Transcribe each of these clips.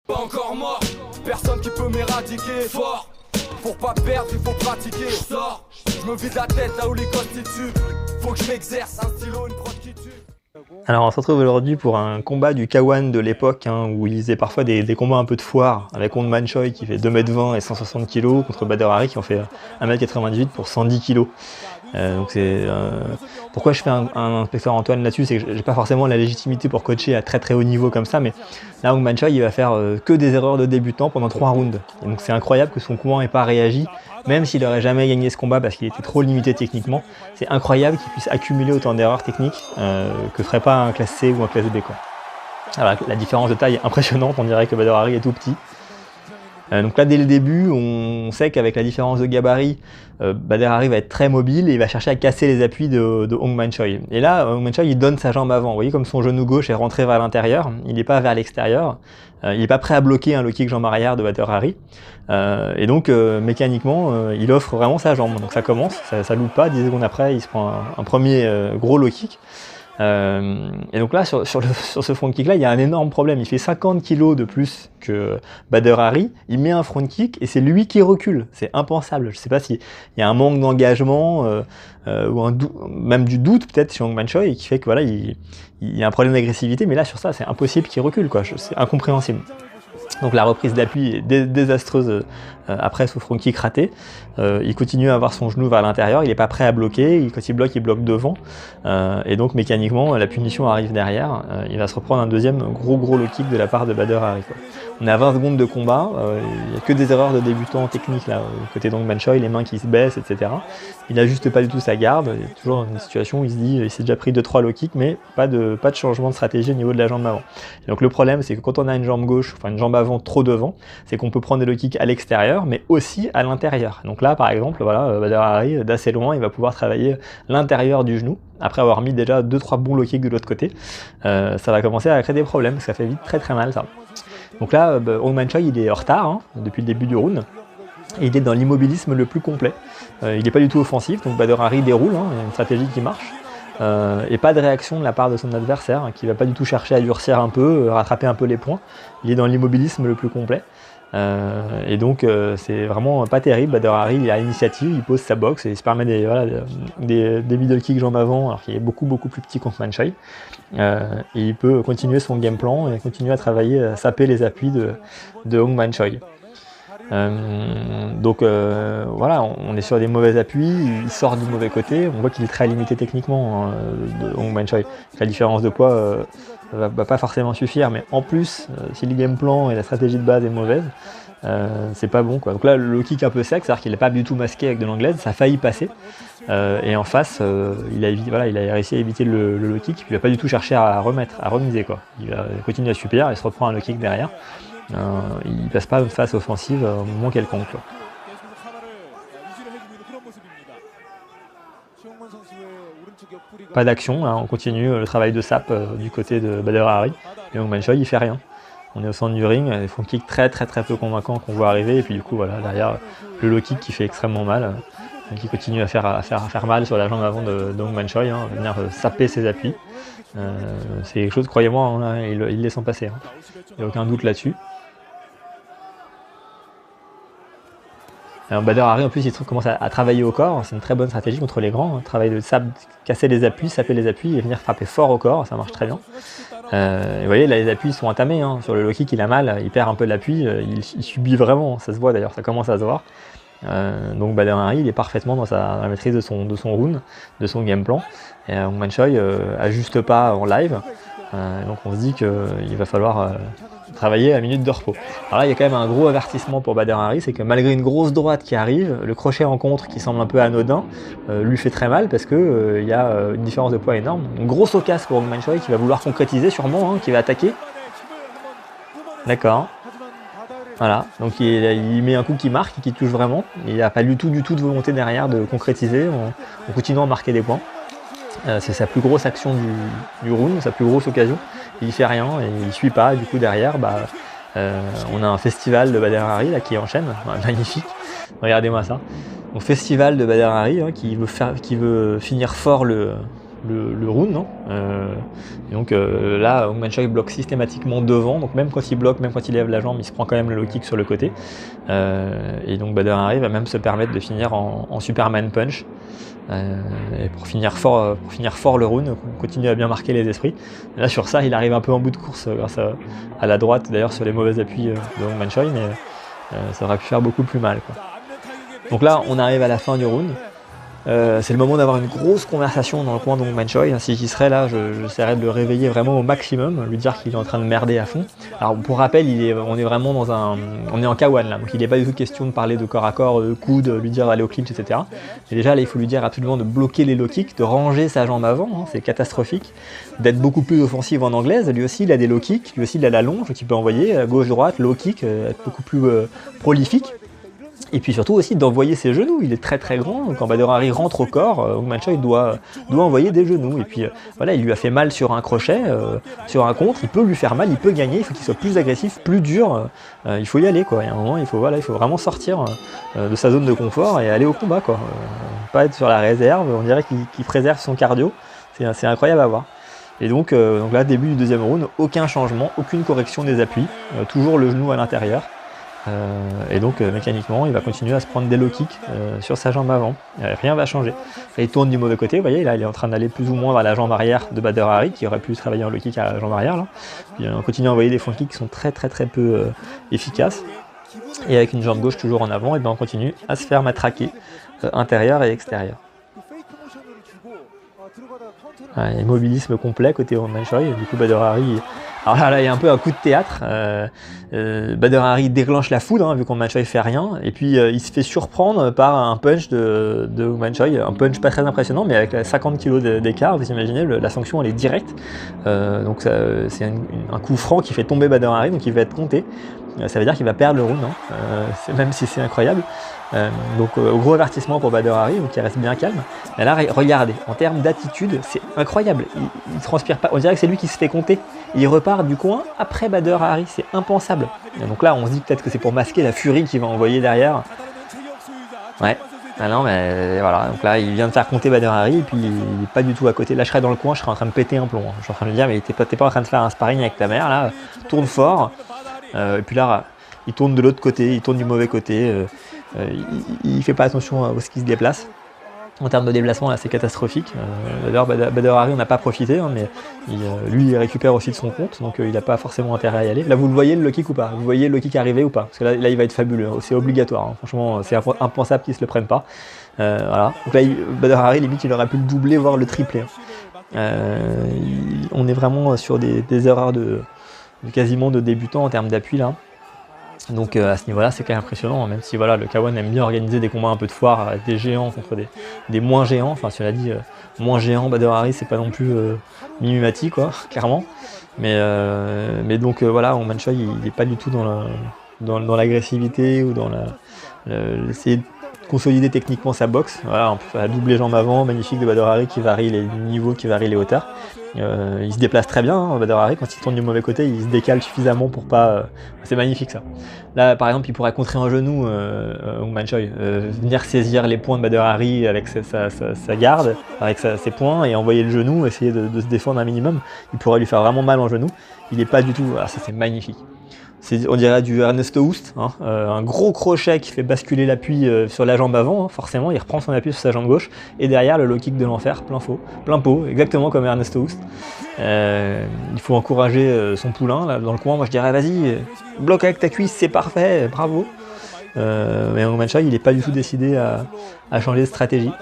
Pas encore mort, personne qui peut m'éradiquer. Fort, pour pas perdre, il faut pratiquer. Sors, je me vide la tête là où les constituent. Faut que je m'exerce, un stylo, une prod qui tue. Alors on se retrouve aujourd'hui pour un combat du K1 de l'époque, où il faisait parfois des combats un peu de foire, avec Hong Man Choi qui fait 2m20 et 160 kg contre Bader Hari qui en fait 1m98 pour 110 kg. Donc pourquoi je fais un inspecteur Antoine là-dessus, c'est que j'ai pas forcément la légitimité pour coacher à très haut niveau comme ça, mais là Hong Man Choi il va faire que des erreurs de débutant pendant 3 rounds. Et donc c'est incroyable que son combat n'ait pas réagi, même s'il n'aurait jamais gagné ce combat parce qu'il était trop limité techniquement. C'est incroyable qu'il puisse accumuler autant d'erreurs techniques que ferait pas un classe C ou un classe B, quoi. Alors, la différence de taille est impressionnante, on dirait que Bader Hari est tout petit. Donc là dès le début on sait qu'avec la différence de gabarit, Bader Hari va être très mobile et il va chercher à casser les appuis de Hong Man Choi. Et là Hong Man Choi il donne sa jambe avant, vous voyez comme son genou gauche est rentré vers l'intérieur, il n'est pas vers l'extérieur, il n'est pas prêt à bloquer un low kick jambe arrière de Bader Hari. Et donc mécaniquement il offre vraiment sa jambe, donc ça commence, ça loupe pas, 10 secondes après il se prend un premier gros low kick. Et donc là, sur ce front kick là, il y a un énorme problème. Il fait 50 kg de plus que Bader Hari, il met un front kick et c'est lui qui recule. C'est impensable. Je ne sais pas s'il y a un manque d'engagement ou même du doute peut-être chez Hong Man Choi qui fait que voilà, il y a un problème d'agressivité. Mais là, sur ça, c'est impossible qu'il recule, quoi. C'est incompréhensible. Donc la reprise d'appui est désastreuse après ce front kick raté. Il continue à avoir son genou vers l'intérieur, il n'est pas prêt à bloquer, quand il bloque devant. Et donc mécaniquement, la punition arrive derrière. Il va se reprendre un deuxième gros low kick de la part de Bader Hari, quoi. On est à 20 secondes de combat, il n'y a que des erreurs de débutant techniques là, côté d'Hong Man Choi, les mains qui se baissent, etc. Il n'ajuste pas du tout sa garde, il est toujours dans une situation où il se dit il s'est déjà pris 2-3 low kicks, mais pas de changement de stratégie au niveau de la jambe avant. Et donc le problème c'est que quand on a une jambe gauche, enfin une jambe avant trop devant, c'est qu'on peut prendre des low kicks à l'extérieur, mais aussi à l'intérieur. Donc là par exemple, voilà, Bader Hari d'assez loin, il va pouvoir travailler l'intérieur du genou, après avoir mis déjà 2-3 bons low kicks de l'autre côté. Ça va commencer à créer des problèmes, parce que ça fait vite très mal ça. Donc là, Hong Man Choi il est en retard depuis le début du round, et il est dans l'immobilisme le plus complet. Il n'est pas du tout offensif, donc Bader Hari déroule, il y a une stratégie qui marche, et pas de réaction de la part de son adversaire, qui ne va pas du tout chercher à durcir un peu, rattraper un peu les points. Il est dans l'immobilisme le plus complet. Et donc c'est vraiment pas terrible. Bader Hari il a l'initiative, il pose sa boxe et il se permet des middle kicks jambes avant alors qu'il est beaucoup plus petit qu'Hong Man Choi, et il peut continuer son game plan et continuer à travailler, à saper les appuis de Hong Man Choi. Donc voilà, on est sur des mauvais appuis, il sort du mauvais côté, on voit qu'il est très limité techniquement de Hong Man Choi. La différence de poids va pas forcément suffire, mais en plus, si le game plan et la stratégie de base est mauvaise, c'est pas bon, quoi. Donc là, le kick un peu sec, c'est-à-dire qu'il n'est pas du tout masqué avec de l'anglaise, ça a failli passer. Et en face, il a réussi à éviter le low kick, puis il va pas du tout chercher à remiser, quoi. Il va continuer à subir et se reprend un low kick derrière. Il passe pas une phase offensive au moment quelconque, quoi. Pas d'action, on continue le travail de sap du côté de Bader Hari, et Hong Man Choi il fait rien. On est au centre du ring, des front kicks très peu convaincants qu'on voit arriver, et puis du coup voilà, derrière le low kick qui fait extrêmement mal, qui continue à faire mal sur la jambe avant de Hong Man Choi, venir saper ses appuis. C'est quelque chose, croyez-moi, il laisse en passer, il n'y a aucun doute là-dessus. Bader Hari en plus il commence à travailler au corps, c'est une très bonne stratégie contre les grands, travail de casser les appuis, saper les appuis et venir frapper fort au corps, ça marche très bien. Et vous voyez là les appuis sont entamés, sur le low kick il a mal, il perd un peu l'appui, il subit vraiment, ça se voit d'ailleurs, ça commence à se voir. Donc Bader Hari il est parfaitement dans la maîtrise de son round, de son game plan, et Hong Man Choi ajuste pas en live, donc on se dit qu'il va falloir travailler à minute de repos. Alors là, il y a quand même un gros avertissement pour Bader Hari, c'est que malgré une grosse droite qui arrive, le crochet en contre qui semble un peu anodin, lui fait très mal parce que il y a une différence de poids énorme. Une grosse occasion pour Hong Man Choi qui va vouloir concrétiser sûrement, qui va attaquer. D'accord. Voilà, donc il met un coup qui marque, qui touche vraiment. Il n'y a pas du tout de volonté derrière de concrétiser en continuant à marquer des points. C'est sa plus grosse action du round, sa plus grosse occasion. Il fait rien et il suit pas. Du coup derrière, on a un festival de Bader Hari là qui enchaîne, magnifique. Regardez-moi ça. Donc festival de Bader Hari qui veut finir fort le le round. Hein. Et donc là, Hong Man-Choi bloque systématiquement devant, donc même quand il bloque, même quand il lève la jambe, il se prend quand même le low kick sur le côté. Et donc Badr Hari va même se permettre de finir en Superman Punch. Et pour finir fort le round, on continue à bien marquer les esprits. Et là sur ça, il arrive un peu en bout de course grâce à la droite, d'ailleurs sur les mauvais appuis de Hong Man-Choi, mais ça aurait pu faire beaucoup plus mal, quoi. Donc là, on arrive à la fin du round. C'est le moment d'avoir une grosse conversation dans le coin de Hong Man-Choi. Si j'y serais là, j'essaierais de le réveiller vraiment au maximum, lui dire qu'il est en train de merder à fond. Alors pour rappel, on est vraiment on est en K1 là, donc il n'est pas du tout question de parler de corps à corps, de coude, lui dire d'aller au clinch, etc. Mais déjà là, il faut lui dire absolument de bloquer les low kicks, de ranger sa jambe avant, hein, c'est catastrophique, d'être beaucoup plus offensif en anglaise. Lui aussi, il a des low kicks, lui aussi, il a la longe qu'il peut envoyer, gauche-droite, low kick, être beaucoup plus prolifique. Et puis surtout aussi d'envoyer ses genoux, il est très très grand, quand Badr Hari rentre au corps, Hong Man-Choi doit envoyer des genoux, et puis voilà, il lui a fait mal sur un crochet, sur un contre, il peut lui faire mal, il peut gagner, il faut qu'il soit plus agressif, plus dur, il faut y aller, quoi. Et à un moment, il faut vraiment sortir de sa zone de confort et aller au combat, quoi. Pas être sur la réserve, on dirait qu'il préserve son cardio, c'est incroyable à voir. Et donc là, début du deuxième round, aucun changement, aucune correction des appuis, toujours le genou à l'intérieur. Et donc mécaniquement il va continuer à se prendre des low kicks sur sa jambe avant, rien va changer. Là, il tourne du mauvais côté, vous voyez, là il est en train d'aller plus ou moins vers la jambe arrière de Badr Hari qui aurait pu travailler en low kick à la jambe arrière là. Puis on continue à envoyer des front kicks qui sont très peu efficaces, et avec une jambe gauche toujours en avant, et bien on continue à se faire matraquer intérieur et extérieur. Immobilisme complet côté Hong Man-Choi, du coup Badr Hari. Alors là, il y a un peu un coup de théâtre. Badr Hari déclenche la foudre, hein, vu qu'Hong Man-Choi fait rien, et puis il se fait surprendre par un punch de Hong Man-Choi, un punch pas très impressionnant, mais avec 50 kg d'écart, vous imaginez, la sanction elle est directe. Donc c'est un coup franc qui fait tomber Badr Hari, donc il va être compté. Ça veut dire qu'il va perdre le round, hein, même si c'est incroyable. Donc gros avertissement pour Badr Hari, donc il reste bien calme. Mais là, regardez, en termes d'attitude, c'est incroyable. Il transpire pas, on dirait que c'est lui qui se fait compter. Il repart du coin après Badr Hari, c'est impensable. Et donc là, on se dit peut-être que c'est pour masquer la furie qu'il va envoyer derrière. Ouais. Ah non, mais voilà, donc là il vient de faire compter Badr Hari, et puis il est pas du tout à côté. Là je serais dans le coin, je serais en train de péter un plomb. Je suis en train de lui dire, mais t'es pas en train de faire un sparring avec ta mère, là, tourne fort. Et puis là, il tourne de l'autre côté, il tourne du mauvais côté, il fait pas attention à ce qu'il se déplace. En termes de déplacement, là c'est catastrophique. D'ailleurs, Badr Hari on n'a pas profité, hein, mais lui il récupère aussi de son compte, donc il n'a pas forcément intérêt à y aller. Là vous le voyez le low kick ou pas? Vous voyez le low kick arriver ou pas? Parce que là il va être fabuleux, c'est obligatoire, hein. Franchement c'est impensable qu'ils se le prennent pas. Voilà. Donc là Badr Hari limite il aurait pu le doubler, voire le tripler. On est vraiment sur des erreurs quasiment de débutants en termes d'appui là. Donc à ce niveau-là, c'est quand même impressionnant, hein, même si voilà, le K1 aime bien organiser des combats un peu de foire avec des géants contre des moins géants. Enfin, cela dit, moins géant, Badr Hari, c'est pas non plus Mimimati, quoi, clairement. Mais donc voilà, Hong Man-Choi, il n'est pas du tout dans l'agressivité ou dans essayer de consolider techniquement sa boxe. Voilà, on peut faire la double jambe avant, magnifique de Badr Hari qui varie les niveaux, qui varie les hauteurs. Il se déplace très bien, hein, Badr Hari, quand il tourne du mauvais côté, il se décale suffisamment pour pas... c'est magnifique ça. Là, par exemple, il pourrait contrer un genou, Hong Man-Choi, venir saisir les points de Badr Hari avec sa garde, avec ses points, et envoyer le genou, essayer de se défendre un minimum. Il pourrait lui faire vraiment mal en genou. Il n'est pas du tout... Voilà, ça c'est magnifique. On dirait du Ernesto Hoost, hein, un gros crochet qui fait basculer l'appui sur la jambe avant, hein, forcément, il reprend son appui sur sa jambe gauche, et derrière le low kick de l'enfer, plein pot, exactement comme Ernesto Hoost. Il faut encourager son poulain là, dans le coin, moi je dirais vas-y, bloque avec ta cuisse, c'est parfait, bravo. Mais Hong Man-Choi, il n'est pas du tout décidé à changer de stratégie.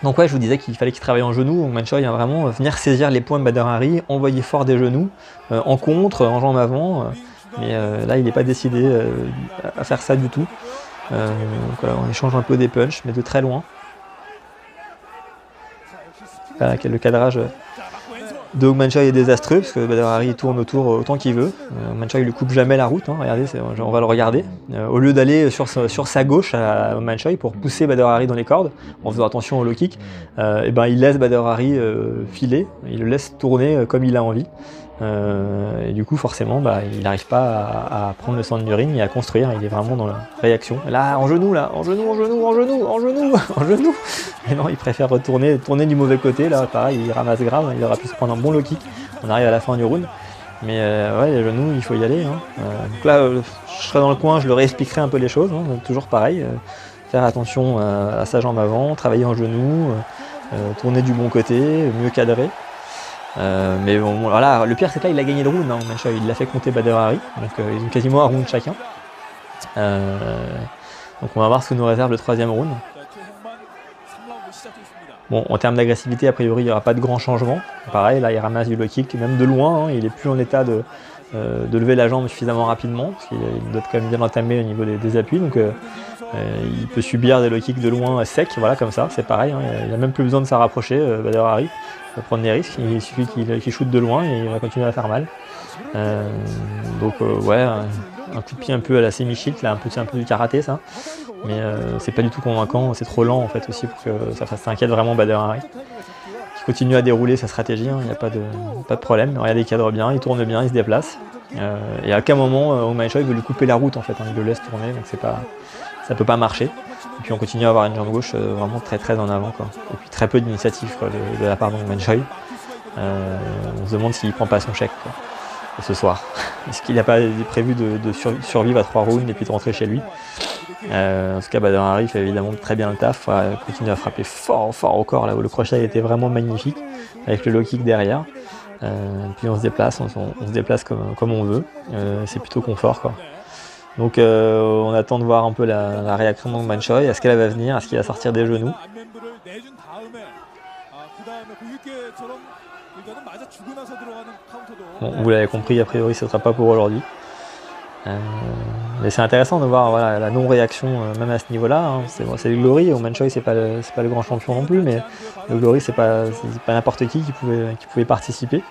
Donc ouais, je vous disais qu'il fallait qu'il travaille en genoux. Hong Man-Choi, hein, vraiment venir saisir les points de Badr Hari, envoyer fort des genoux, en contre, en jambe avant. Mais là, il n'est pas décidé à faire ça du tout. Donc voilà, on échange un peu des punchs, mais de très loin. Voilà, le cadrage de Hong Man-Choi est désastreux, parce que Badr Hari tourne autour autant qu'il veut. Hong Man-Choi lui coupe jamais la route, hein. Regardez, on va le regarder. Au lieu d'aller sur sa gauche à Hong Man-Choi pour pousser Badr Hari dans les cordes, en faisant attention au low kick, et ben il laisse Badr Hari filer, il le laisse tourner comme il a envie. Et du coup, forcément, il n'arrive pas à prendre le centre du ring et à construire. Il est vraiment dans la réaction. Là, en genou, en genou. Et non, il préfère tourner du mauvais côté. Là, pareil, il ramasse grave. Il aurait pu se prendre un bon low kick. On arrive à la fin du round. Mais ouais, les genoux, il faut y aller. Donc là, je serai dans le coin, je leur expliquerai un peu les choses. Toujours pareil. Faire attention à sa jambe avant, travailler en genou, tourner du bon côté, mieux cadrer. Mais bon, voilà, le pire c'est que là il a gagné le round, Manchoy, il l'a fait compter Badr Hari, donc ils ont quasiment un round chacun. Donc on va voir ce que nous réserve le troisième round. Bon, en termes d'agressivité, a priori il n'y aura pas de grand changement. Pareil, là il ramasse du low kick, même de loin, il est plus en état de lever la jambe suffisamment rapidement, parce qu'il doit quand même bien entamer au niveau des appuis, donc il peut subir des low kicks de loin secs, voilà, comme ça, c'est pareil, il n'a même plus besoin de s'en rapprocher, Badr Hari. Il va prendre des risques, il suffit qu'il shoot de loin et il va continuer à faire mal. Ouais, un coup de pied un peu à la semi-shield, là, un peu du karaté ça, mais c'est pas du tout convaincant, c'est trop lent en fait aussi pour que ça inquiète vraiment Badr Hari. Il continue à dérouler sa stratégie, il n'y a pas de problème, regardez, il cadre bien, il tourne bien, il se déplace. Et à aucun moment, Aung Man Choi veut lui couper la route en fait, il le laisse tourner, donc ça peut pas marcher. Et puis on continue à avoir une jambe gauche vraiment très très en avant, quoi. Et puis très peu d'initiative de la part d'Aung Man Choi. On se demande s'il prend pas son chèque quoi, ce soir. Est-ce qu'il n'a pas prévu de survivre à 3 rounds et puis de rentrer chez lui. En tout cas, Badr Hari fait évidemment très bien le taf, continue à frapper fort au corps, là où le crochet était vraiment magnifique, avec le low kick derrière. Puis on se déplace, on se déplace comme on veut, c'est plutôt confort quoi. Donc on attend de voir un peu la réaction d'Aung Man Choi, est-ce qu'elle va venir, est-ce qu'il va sortir des genoux. Bon, vous l'avez compris, a priori ce ne sera pas pour aujourd'hui. Mais c'est intéressant de voir voilà, la non-réaction même à ce niveau-là. C'est le Glory, Aung Man Choi c'est pas le grand champion non plus, mais le Glory c'est pas n'importe qui pouvait participer.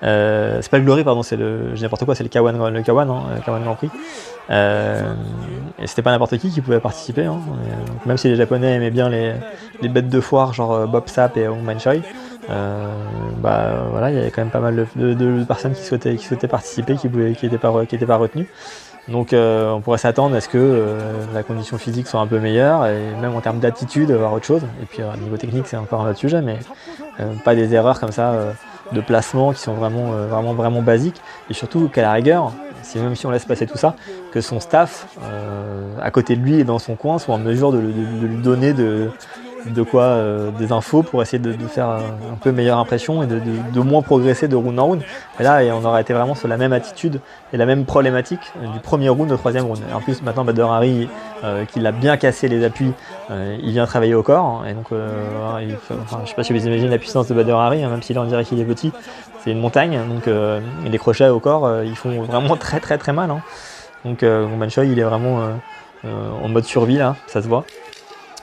C'est pas le Glory, pardon, c'est n'importe quoi, c'est le K1 Grand Prix. Et c'était pas n'importe qui pouvait participer. Donc même si les Japonais aimaient bien les bêtes de foire genre Bob Sapp et Aung Man Choi, voilà, il y avait quand même pas mal de personnes qui souhaitaient participer, qui n'étaient pas retenues. Donc on pourrait s'attendre à ce que la condition physique soit un peu meilleure et même en termes d'attitude, voir autre chose. Et puis au niveau technique, c'est encore un autre sujet, mais pas des erreurs comme ça de placement qui sont vraiment basiques. Et surtout qu'à la rigueur, même si on laisse passer tout ça, que son staff à côté de lui et dans son coin soit en mesure de lui donner des infos pour essayer de faire un peu meilleure impression et de moins progresser de round en round. Et là, on aurait été vraiment sur la même attitude et la même problématique du premier round au troisième round. Et en plus, maintenant, Badr Hari, qui a bien cassé les appuis, il vient travailler au corps. Et donc, je ne sais pas si vous imaginez la puissance de Badr Hari, même si là on dirait qu'il est petit, c'est une montagne. Donc, les crochets au corps, ils font vraiment très très très mal. Donc, Aung Man Choi, il est vraiment en mode survie là, ça se voit.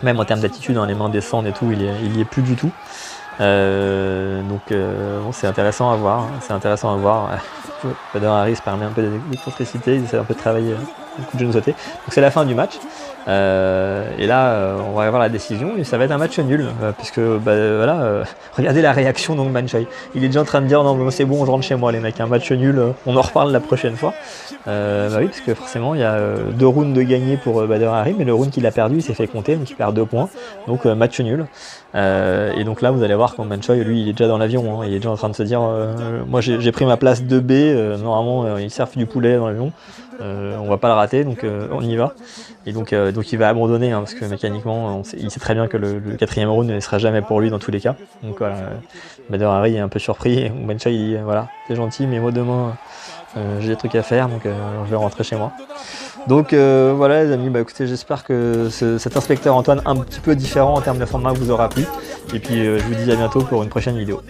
Même en termes d'attitude, les mains descendent et tout, il y est plus du tout. Bon, c'est intéressant à voir. Badr Hari se permet un peu d'excentricité, il essaie un peu de travailler un coup de genou sauté. Donc c'est la fin du match. Et là, on va avoir la décision et ça va être un match nul. Puisque, regardez la réaction d'Aung Man Choi. Il est déjà en train de dire non, c'est bon, je rentre chez moi, les mecs. Un match nul, on en reparle la prochaine fois. Oui, parce que forcément, il y a 2 rounds de gagner pour Badr Hari, mais le round qu'il a perdu, il s'est fait compter, donc il perd 2 points. Donc match nul. Et donc là, vous allez voir qu'Aung Man Choi, lui, il est déjà dans l'avion. Il est déjà en train de se dire moi, j'ai pris ma place 2B. Normalement, il surfe du poulet dans l'avion. On va pas le rater, donc on y va. Et donc il va abandonner parce que mécaniquement il sait très bien que le 4e round ne sera jamais pour lui dans tous les cas. Donc voilà, Badr Hari est un peu surpris et Aung Man Choi il dit voilà, t'es gentil mais moi demain j'ai des trucs à faire, donc je vais rentrer chez moi. Donc voilà les amis, écoutez, j'espère que cet inspecteur Antoine un petit peu différent en termes de format vous aura plu. Et puis je vous dis à bientôt pour une prochaine vidéo.